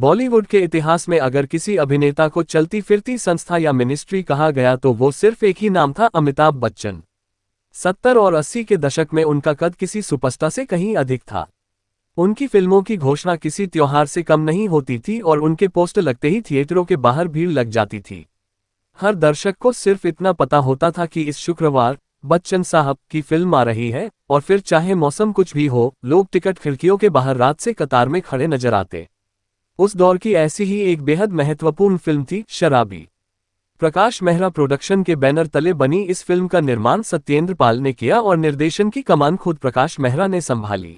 बॉलीवुड के इतिहास में अगर किसी अभिनेता को चलती फिरती संस्था या मिनिस्ट्री कहा गया तो वो सिर्फ एक ही नाम था, अमिताभ बच्चन। 70 और 80 के दशक में उनका कद किसी सुपरस्टार से कहीं अधिक था। उनकी फिल्मों की घोषणा किसी त्योहार से कम नहीं होती थी और उनके पोस्टर लगते ही थिएटरों के बाहर भीड़ लग जाती थी। हर दर्शक को सिर्फ इतना पता होता था कि इस शुक्रवार बच्चन साहब की फिल्म आ रही है, और फिर चाहे मौसम कुछ भी हो, लोग टिकट खिड़कियों के बाहर रात से कतार में खड़े नजर आते। उस दौर की ऐसी ही एक बेहद महत्वपूर्ण फिल्म थी शराबी। प्रकाश मेहरा प्रोडक्शन के बैनर तले बनी इस फिल्म का निर्माण सत्येंद्र पाल ने किया और निर्देशन की कमान खुद प्रकाश मेहरा ने संभाली।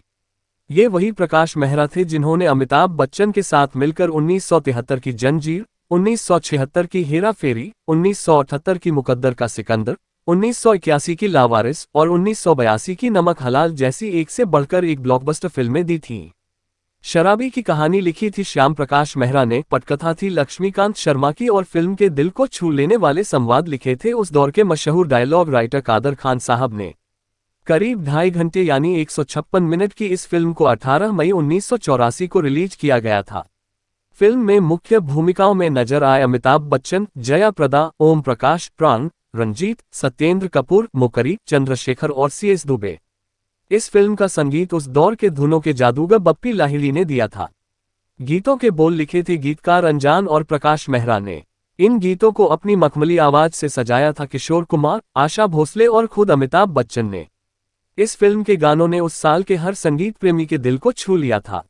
ये वही प्रकाश मेहरा थे जिन्होंने अमिताभ बच्चन के साथ मिलकर 1973 की जंजीर, 1976 की हेरा फेरी, 1978 की मुकद्दर का सिकंदर, 1981 की लावारिस और 1982 की नमक हलाल जैसी एक से बढ़कर एक ब्लॉकबस्टर फिल्में दी थीं। शराबी की कहानी लिखी थी श्याम प्रकाश मेहरा ने, पटकथा थी लक्ष्मीकांत शर्मा की और फिल्म के दिल को छू लेने वाले संवाद लिखे थे उस दौर के मशहूर डायलॉग राइटर कादर खान साहब ने। करीब 2.5 घंटे यानी 156 मिनट की इस फिल्म को 18 मई 1984 को रिलीज किया गया था। फिल्म में मुख्य भूमिकाओं में नजर आए अमिताभ बच्चन, जया प्रदा, ओम प्रकाश, प्राण, रंजीत, सत्येंद्र कपूर, मुकरी, चंद्रशेखर और CS दुबे। इस फिल्म का संगीत उस दौर के धुनों के जादूगर बप्पी लाहिड़ी ने दिया था। गीतों के बोल लिखे थे गीतकार अनजान और प्रकाश मेहरा ने। इन गीतों को अपनी मखमली आवाज से सजाया था किशोर कुमार, आशा भोसले और खुद अमिताभ बच्चन ने। इस फिल्म के गानों ने उस साल के हर संगीत प्रेमी के दिल को छू लिया था।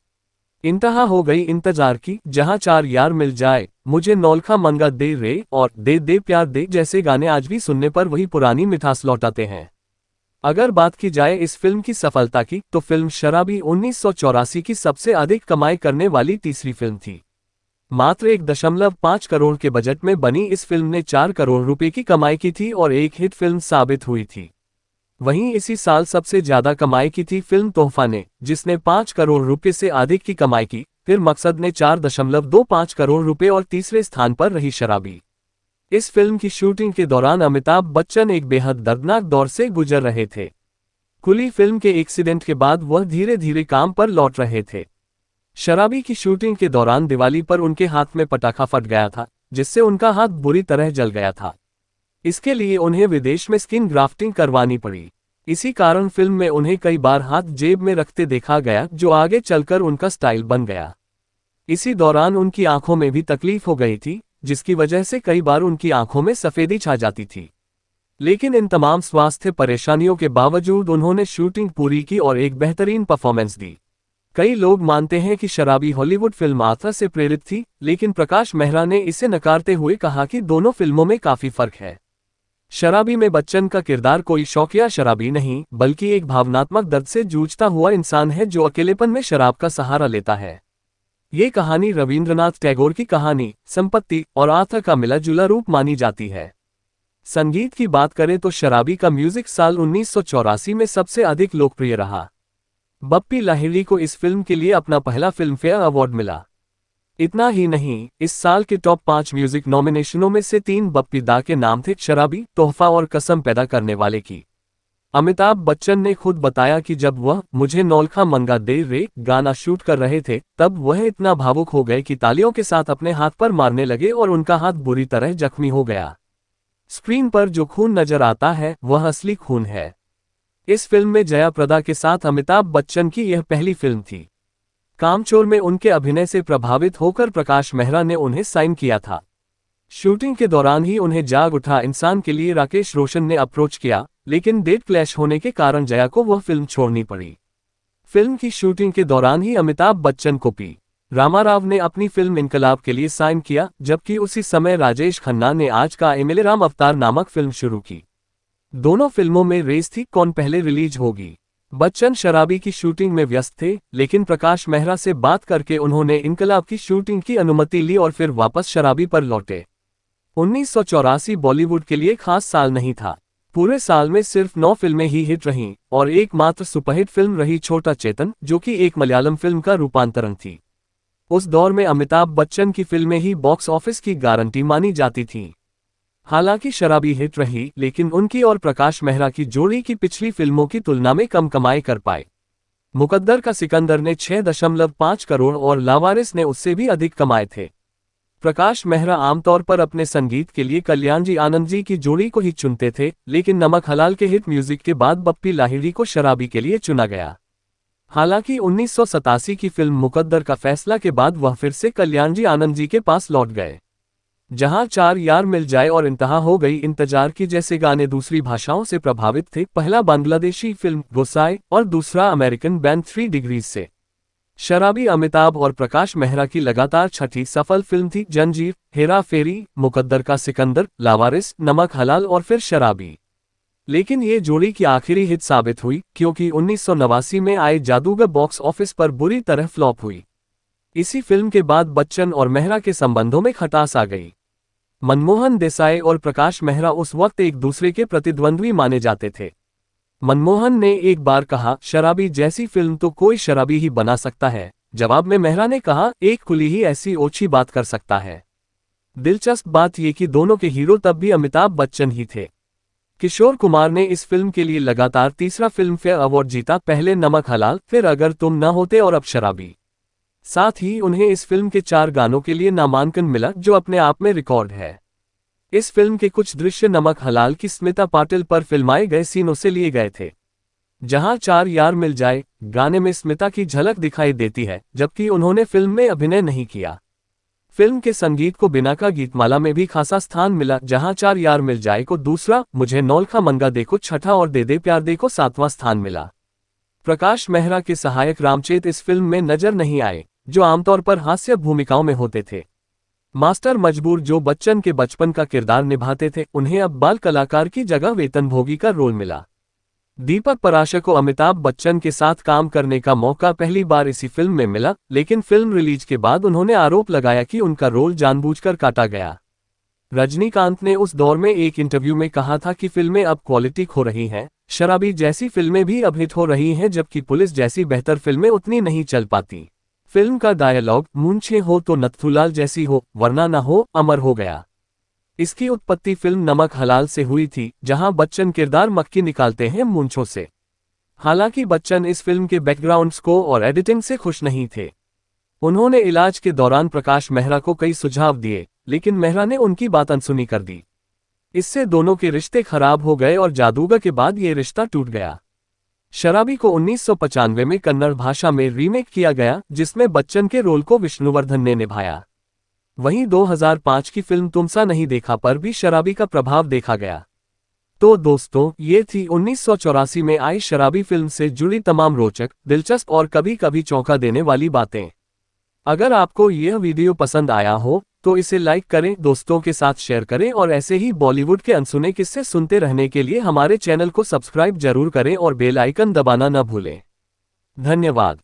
इंतहा हो गई इंतजार की, जहां चार यार मिल जाए, मुझे नौलखा मंगा दे रे और दे दे प्यार दे जैसे गाने आज भी सुनने पर वही पुरानी मिठास लौटाते हैं। अगर बात की जाए इस फिल्म की सफलता की, तो फिल्म शराबी 1984 की सबसे अधिक कमाई करने वाली तीसरी फिल्म थी। मात्र 1.5 करोड़ के बजट में बनी इस फिल्म ने 4 करोड़ रुपए की कमाई की थी और एक हिट फिल्म साबित हुई थी। वहीं इसी साल सबसे ज्यादा कमाई की थी फिल्म तोहफा ने, जिसने 5 करोड़ रुपए से अधिक की कमाई की। फिर मकसद ने 4.25 करोड़ रुपए और तीसरे स्थान पर रही शराबी। इस फिल्म की शूटिंग के दौरान अमिताभ बच्चन एक बेहद दर्दनाक दौर से गुजर रहे थे। खुली फिल्म के एक्सीडेंट के बाद वह धीरे धीरे काम पर लौट रहे थे। शराबी की शूटिंग के दौरान दिवाली पर उनके हाथ में पटाखा फट गया था, जिससे उनका हाथ बुरी तरह जल गया था। इसके लिए उन्हें विदेश में स्किन ग्राफ्टिंग करवानी पड़ी। इसी कारण फिल्म में उन्हें कई बार हाथ जेब में रखते देखा गया, जो आगे चलकर उनका स्टाइल बन गया। इसी दौरान उनकी आंखों में भी तकलीफ हो गई थी, जिसकी वजह से कई बार उनकी आंखों में सफेदी छा जाती थी। लेकिन इन तमाम स्वास्थ्य परेशानियों के बावजूद उन्होंने शूटिंग पूरी की और एक बेहतरीन परफॉर्मेंस दी। कई लोग मानते हैं कि शराबी हॉलीवुड फिल्म आथा से प्रेरित थी, लेकिन प्रकाश मेहरा ने इसे नकारते हुए कहा कि दोनों फिल्मों में काफी फर्क है। शराबी में बच्चन का किरदार कोई शौकिया शराबी नहीं, बल्कि एक भावनात्मक दर्द से जूझता हुआ इंसान है जो अकेलेपन में शराब का सहारा लेता है। ये कहानी रवींद्रनाथ टैगोर की कहानी संपत्ति और आथा का मिला जुला रूप मानी जाती है। संगीत की बात करें तो शराबी का म्यूजिक साल 1984 में सबसे अधिक लोकप्रिय रहा। बप्पी लाहिड़ी को इस फिल्म के लिए अपना पहला फिल्मफेयर अवार्ड मिला। इतना ही नहीं, इस साल के टॉप 5 म्यूजिक नॉमिनेशनों में से 3 बप्पी दा के नाम थे, शराबी, तोहफा और कसम पैदा करने वाले की। अमिताभ बच्चन ने खुद बताया कि जब वह मुझे नौलखा मंगा दे रे गाना शूट कर रहे थे, तब वह इतना भावुक हो गए कि तालियों के साथ अपने हाथ पर मारने लगे और उनका हाथ बुरी तरह जख्मी हो गया। स्क्रीन पर जो खून नजर आता है वह असली खून है। इस फिल्म में जया प्रदा के साथ अमिताभ बच्चन की यह पहली फिल्म थी। कामचोर में उनके अभिनय से प्रभावित होकर प्रकाश मेहरा ने उन्हें साइन किया था। शूटिंग के दौरान ही उन्हें जाग उठा इंसान के लिए राकेश रोशन ने अप्रोच किया, लेकिन डेट क्लैश होने के कारण जया को वह फिल्म छोड़नी पड़ी। फिल्म की शूटिंग के दौरान ही अमिताभ बच्चन को पी रामाराव ने अपनी फिल्म इनकलाब के लिए साइन किया, जबकि उसी समय राजेश खन्ना ने आज का एमएलए राम अवतार नामक फिल्म शुरू की। दोनों फिल्मों में रेस थी कौन पहले रिलीज होगी। बच्चन शराबी की शूटिंग में व्यस्त थे, लेकिन प्रकाश मेहरा से बात करके उन्होंने इनकलाब की शूटिंग की अनुमति ली और फिर वापस शराबी पर लौटे। 1984 बॉलीवुड के लिए खास साल नहीं था। पूरे साल में सिर्फ 9 फिल्में ही हिट रहीं और एकमात्र सुपरहिट फिल्म रही छोटा चेतन, जो कि एक मलयालम फिल्म का रूपांतरण थी। उस दौर में अमिताभ बच्चन की फिल्में ही बॉक्स ऑफिस की गारंटी मानी जाती थीं। हालांकि शराबी हिट रही, लेकिन उनकी और प्रकाश मेहरा की जोड़ी की पिछली फिल्मों की तुलना में कम कमाई कर पाए। मुकद्दर का सिकंदर ने 6.5 करोड़ और लावारिस ने उससे भी अधिक कमाए थे। प्रकाश मेहरा आमतौर पर अपने संगीत के लिए कल्याणजी आनंद जी की जोड़ी को ही चुनते थे, लेकिन नमक हलाल के हिट म्यूजिक के बाद बप्पी लाहिड़ी को शराबी के लिए चुना गया। हालांकि 1987 की फिल्म मुकद्दर का फैसला के बाद वह फिर से कल्याणजी आनंद जी के पास लौट गए। जहां चार यार मिल जाए और इंतहा हो गई इंतजार की जैसे गाने दूसरी भाषाओं से प्रभावित थे, पहला बांग्लादेशी फिल्म गोसाई और दूसरा अमेरिकन बैंड 3 डिग्रीज से। शराबी अमिताभ और प्रकाश मेहरा की लगातार छठी सफल फिल्म थी। जंजीर, हेरा फेरी, मुकद्दर का सिकंदर, लावारिस, नमक हलाल और फिर शराबी। लेकिन ये जोड़ी की आखिरी हिट साबित हुई, क्योंकि 1989 में आए जादूगर बॉक्स ऑफिस पर बुरी तरह फ्लॉप हुई। इसी फिल्म के बाद बच्चन और मेहरा के संबंधों में खटास आ गई। मनमोहन देसाई और प्रकाश मेहरा उस वक्त एक दूसरे के प्रतिद्वंद्वी माने जाते थे। मनमोहन ने एक बार कहा, शराबी जैसी फिल्म तो कोई शराबी ही बना सकता है। जवाब में मेहरा ने कहा, एक कुली ही ऐसी ओछी बात कर सकता है। दिलचस्प बात यह कि दोनों के हीरो तब भी अमिताभ बच्चन ही थे। किशोर कुमार ने इस फिल्म के लिए लगातार तीसरा फिल्म फेयर अवार्ड जीता, पहले नमक हलाल, फिर अगर तुम न होते और अब शराबी। साथ ही उन्हें इस फिल्म के 4 गानों के लिए नामांकन मिला, जो अपने आप में रिकॉर्ड है। इस फिल्म के कुछ दृश्य नमक हलाल की स्मिता पाटिल पर फिल्माए गए सीनों से लिए गए थे। जहां चार यार मिल जाए गाने में स्मिता की झलक दिखाई देती है, जबकि उन्होंने फिल्म में अभिनय नहीं किया। फिल्म के संगीत को बिना का गीतमाला में भी खासा स्थान मिला, जहां चार यार मिल जाए को दूसरा, मुझे नौलखा मंगा देखो छठा और दे दे प्यार देखो 7वां स्थान मिला। प्रकाश मेहरा के सहायक रामचेत इस फिल्म में नजर नहीं आए, जो आमतौर पर हास्य भूमिकाओं में होते थे। मास्टर मजबूर, जो बच्चन के बचपन का किरदार निभाते थे, उन्हें अब बाल कलाकार की जगह वेतनभोगी का रोल मिला। दीपक पराशर को अमिताभ बच्चन के साथ काम करने का मौका पहली बार इसी फिल्म में मिला, लेकिन फिल्म रिलीज के बाद उन्होंने आरोप लगाया कि उनका रोल जानबूझकर काटा गया। रजनीकांत ने उस दौर में एक इंटरव्यू में कहा था कि फिल्में अब क्वालिटी खो रही हैं, शराबी जैसी फिल्में भी अब हिट हो रही हैं, जबकि पुलिस जैसी बेहतर फिल्में उतनी नहीं चल पाती। फिल्म का डायलॉग, मूंछें हो तो नथुलाल जैसी हो, वरना ना हो, अमर हो गया। इसकी उत्पत्ति फिल्म नमक हलाल से हुई थी, जहां बच्चन किरदार मक्खी निकालते हैं मूंछों से। हालांकि बच्चन इस फिल्म के बैकग्राउंड स्कोर और एडिटिंग से खुश नहीं थे। उन्होंने इलाज के दौरान प्रकाश मेहरा को कई सुझाव दिए, लेकिन मेहरा ने उनकी बात अनसुनी कर दी। इससे दोनों के रिश्ते खराब हो गए और जादूगर के बाद ये रिश्ता टूट गया। शराबी को 1995 में कन्नड़ भाषा में रीमेक किया गया, जिसमें बच्चन के रोल को विष्णुवर्धन ने निभाया। वहीं 2005 की फिल्म तुमसा नहीं देखा पर भी शराबी का प्रभाव देखा गया। तो दोस्तों, ये थी 1984 में आई शराबी फिल्म से जुड़ी तमाम रोचक, दिलचस्प और कभी कभी चौंका देने वाली बातें। अगर आपको यह वीडियो पसंद आया हो तो इसे लाइक करें, दोस्तों के साथ शेयर करें और ऐसे ही बॉलीवुड के अनसुने किस्से सुनते रहने के लिए हमारे चैनल को सब्सक्राइब जरूर करें और बेल आइकन दबाना न भूलें। धन्यवाद।